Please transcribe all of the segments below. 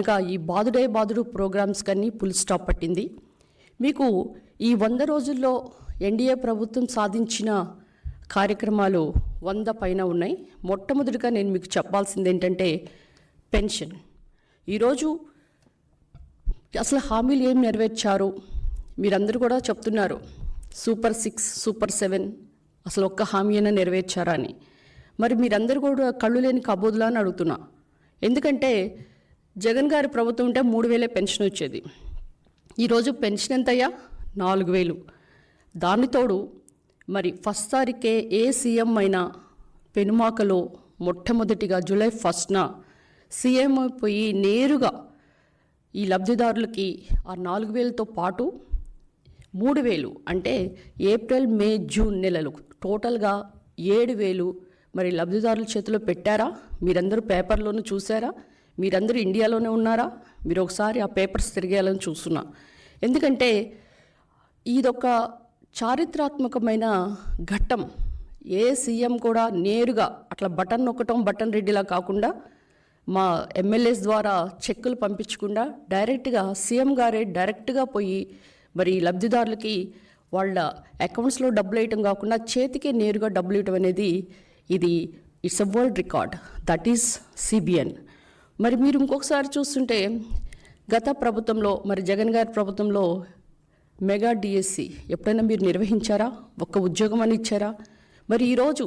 ఇంకా ఈ బాదుడు ప్రోగ్రామ్స్ కన్నీ ఫుల్ స్టాప్ పట్టింది. మీకు ఈ 100 రోజుల్లో ఎన్డీఏ ప్రభుత్వం సాధించిన కార్యక్రమాలు 100 పైన ఉన్నాయి. మొట్టమొదటిగా నేను మీకు చెప్పాల్సింది ఏంటంటే పెన్షన్. ఈరోజు అసలు హామీలు ఏం నెరవేర్చారు మీరందరూ కూడా చెప్తున్నారు. సూపర్ 6, సూపర్ 7 అసలు ఒక్క హామీ అయినా నెరవేర్చారా అని. మరి మీరందరూ కూడా కళ్ళు లేని కబోదులా అని అడుగుతున్నా. ఎందుకంటే జగన్ గారి ప్రభుత్వం ఉంటే 3,000 పెన్షన్ వచ్చేది. ఈరోజు పెన్షన్ ఎంతయ్యా? 4,000. దానితోడు మరి ఫస్ట్ తారీఖే ఏ సీఎం అయినా పెనుమాకలో మొట్టమొదటిగా జూలై 1న సీఎం అయిపోయి నేరుగా ఈ లబ్ధిదారులకి ఆ 4,000తో పాటు 3,000 అంటే ఏప్రిల్, మే, జూన్ నెలలు టోటల్గా 7,000 మరి లబ్ధిదారుల చేతిలో పెట్టారా? మీరందరూ పేపర్లోనూ చూసారా? మీరందరూ ఇండియాలోనే ఉన్నారా? మీరు ఒకసారి ఆ పేపర్స్ తిరిగేయాలని చూస్తున్నా. ఎందుకంటే ఇదొక చారిత్రాత్మకమైన ఘట్టం. ఏ సీఎం కూడా నేరుగా అట్లా బటన్ నొక్కటం, బటన్ రెడ్డిలా కాకుండా మా ఎమ్మెల్యేస్ ద్వారా చెక్కులు పంపించకుండా డైరెక్ట్గా సీఎం గారే డైరెక్ట్గా పోయి మరి లబ్ధిదారులకి వాళ్ళ అకౌంట్స్లో డబ్బులు వేయటం కాకుండా చేతికే నేరుగా డబ్బులు ఇవ్వటం అనేది ఇది it's a world record. That is CBN. మరి మీరు ఇంకొకసారి చూస్తుంటే గత ప్రభుత్వంలో మరి జగన్ గారి ప్రభుత్వంలో మెగా డిఎస్సి ఎప్పుడైనా మీరు నిర్వహించారా? ఒక్క ఉద్యోగం అని ఇచ్చారా? మరి ఈరోజు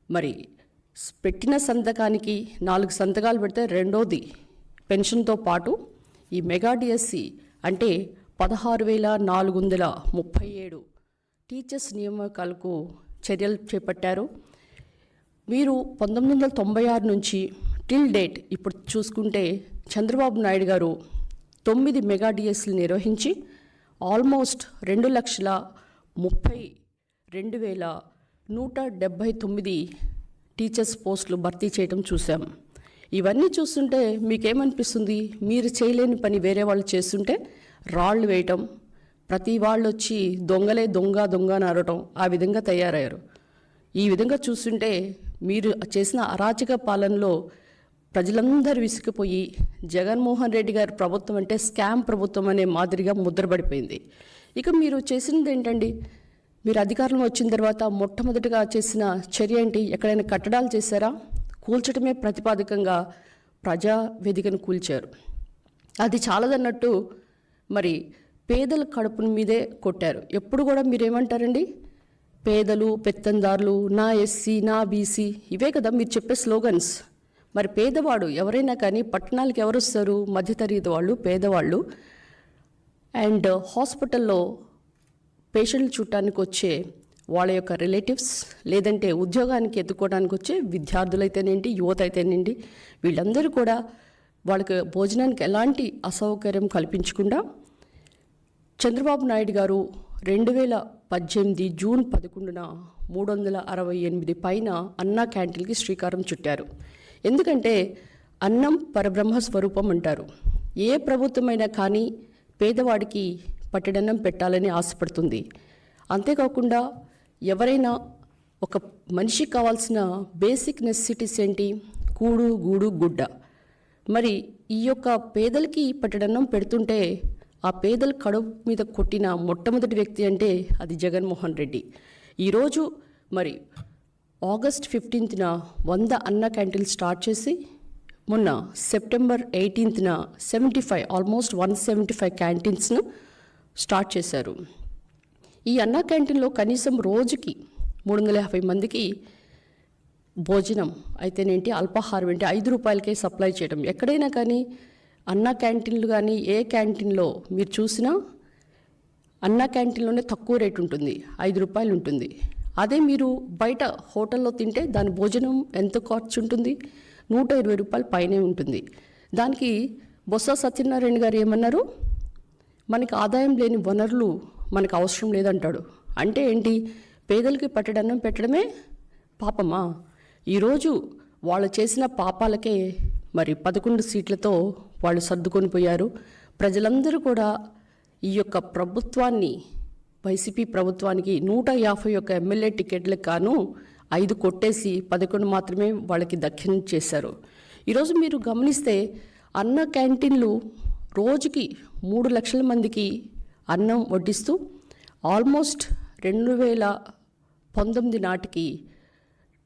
మరి పెట్టిన సంతకానికి 4 సంతకాలు పెడితే రెండోది పెన్షన్తో పాటు ఈ మెగా డిఎస్సి అంటే 16,437 టీచర్స్ నియామకాలకు చర్యలు చేపట్టారు. మీరు 1996 నుంచి టిల్ డేట్ ఇప్పుడు చూసుకుంటే చంద్రబాబు నాయుడు గారు 9 మెగా డిఎస్లు నిర్వహించి ఆల్మోస్ట్ 2,32,179 టీచర్స్ పోస్టులు భర్తీ చేయడం చూసాం. ఇవన్నీ చూస్తుంటే మీకేమనిపిస్తుంది? మీరు చేయలేని పని వేరే వాళ్ళు చేస్తుంటే రాళ్ళు వేయటం, ప్రతి వాళ్ళు వచ్చి దొంగలే దొంగ అని అరవటం, ఆ విధంగా తయారయ్యారు. ఈ విధంగా చూస్తుంటే మీరు చేసిన అరాచక పాలనలో ప్రజలందరూ విసిగిపోయి జగన్మోహన్ రెడ్డి గారి ప్రభుత్వం అంటే స్కామ్ ప్రభుత్వం అనే మాదిరిగా ముద్రపడిపోయింది. ఇక మీరు చేసినది ఏంటండి? మీరు అధికారంలో వచ్చిన తర్వాత మొట్టమొదటిగా చేసిన చర్య ఏంటి? ఎక్కడైనా కట్టడాలు చేశారా? కూల్చడమే ప్రతిపాదికంగా ప్రజా వేదికను కూల్చారు. అది చాలదన్నట్టు మరి పేదల కడుపుని మీదే కొట్టారు. ఎప్పుడు కూడా మీరేమంటారండి? పేదలు, పెత్తందారులు, నా ఎస్సీ, నా బీసీ, ఇవే కదా మీరు చెప్పే స్లోగన్స్. మరి పేదవాడు ఎవరైనా కానీ పట్టణాలకు ఎవరు వస్తారు? మధ్యతరగతి వాళ్ళు, పేదవాళ్ళు. అండ్ హాస్పిటల్లో పేషెంట్లు చూడటానికి వచ్చే వాళ్ళ యొక్క రిలేటివ్స్, లేదంటే ఉద్యోగానికి ఎత్తుకోవడానికి వచ్చే విద్యార్థులు అయితేనేంటి, యువత అయితేనేంటి, వీళ్ళందరూ కూడా వాళ్ళకి భోజనానికి ఎలాంటి అసౌకర్యం కల్పించకుండా చంద్రబాబు నాయుడు గారు 2018 జూన్ 11న 368 పైన అన్నా క్యాంటీన్కి శ్రీకారం చుట్టారు. ఎందుకంటే అన్నం పరబ్రహ్మ స్వరూపం అంటారు. ఏ ప్రభుత్వమైనా కానీ పేదవాడికి పట్టెడన్నం పెట్టాలని ఆశపడుతుంది. అంతేకాకుండా ఎవరైనా ఒక మనిషికి కావాల్సిన బేసిక్ నెసెసిటీస్ ఏంటి? కూడు, గూడు, గుడ్డ. మరి ఈ యొక్క పేదలకి పట్టెడన్నం పెడుతుంటే ఆ పేదల కడుపు మీద కొట్టిన మొట్టమొదటి వ్యక్తి అంటే అది జగన్మోహన్ రెడ్డి. ఈరోజు మరి ఆగస్ట్ 15న 100 అన్న క్యాంటీన్లు స్టార్ట్ చేసి మొన్న సెప్టెంబర్ 18న 75 ఆల్మోస్ట్ 175 క్యాంటీన్స్ను స్టార్ట్ చేశారు. ఈ అన్న క్యాంటీన్లో కనీసం రోజుకి 350 మందికి భోజనం అయితేనేంటి, అల్పాహారం ఏంటి 5 రూపాయలకే సప్లై చేయడం. ఎక్కడైనా కానీ అన్న క్యాంటీన్లు కానీ ఏ క్యాంటీన్లో మీరు చూసినా అన్న క్యాంటీన్లోనే తక్కువ రేటు ఉంటుంది, 5 రూపాయలు ఉంటుంది. అదే మీరు బయట హోటల్లో తింటే దాని భోజనం ఎంత ఖర్చు ఉంటుంది? 120 రూపాయల పైనే ఉంటుంది. దానికి బొత్స సత్యనారాయణ గారు ఏమన్నారు? మనకి ఆదాయం లేని వనరులు మనకు అవసరం లేదంటాడు. అంటే ఏంటి? పేదలకి పట్టెడన్నం పెట్టడమే పాపమా? ఈరోజు వాళ్ళు చేసిన పాపాలకే మరి 11 సీట్లతో వాళ్ళు సర్దుకొని పోయారు. ప్రజలందరూ కూడా ఈ యొక్క ప్రభుత్వాన్ని, వైసీపీ ప్రభుత్వానికి 151 ఎమ్మెల్యే టికెట్లకు గాను 5 కొట్టేసి 11 మాత్రమే వాళ్ళకి దక్కిన చేశారు. ఈరోజు మీరు గమనిస్తే అన్న క్యాంటీన్లు రోజుకి 3 లక్షల మందికి అన్నం వడ్డిస్తూ ఆల్మోస్ట్ 2019 నాటికి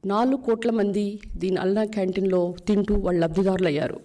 4 కోట్ల మంది దీని అన్న క్యాంటీన్లో తింటూ వాళ్ళు లబ్ధిదారులు అయ్యారు.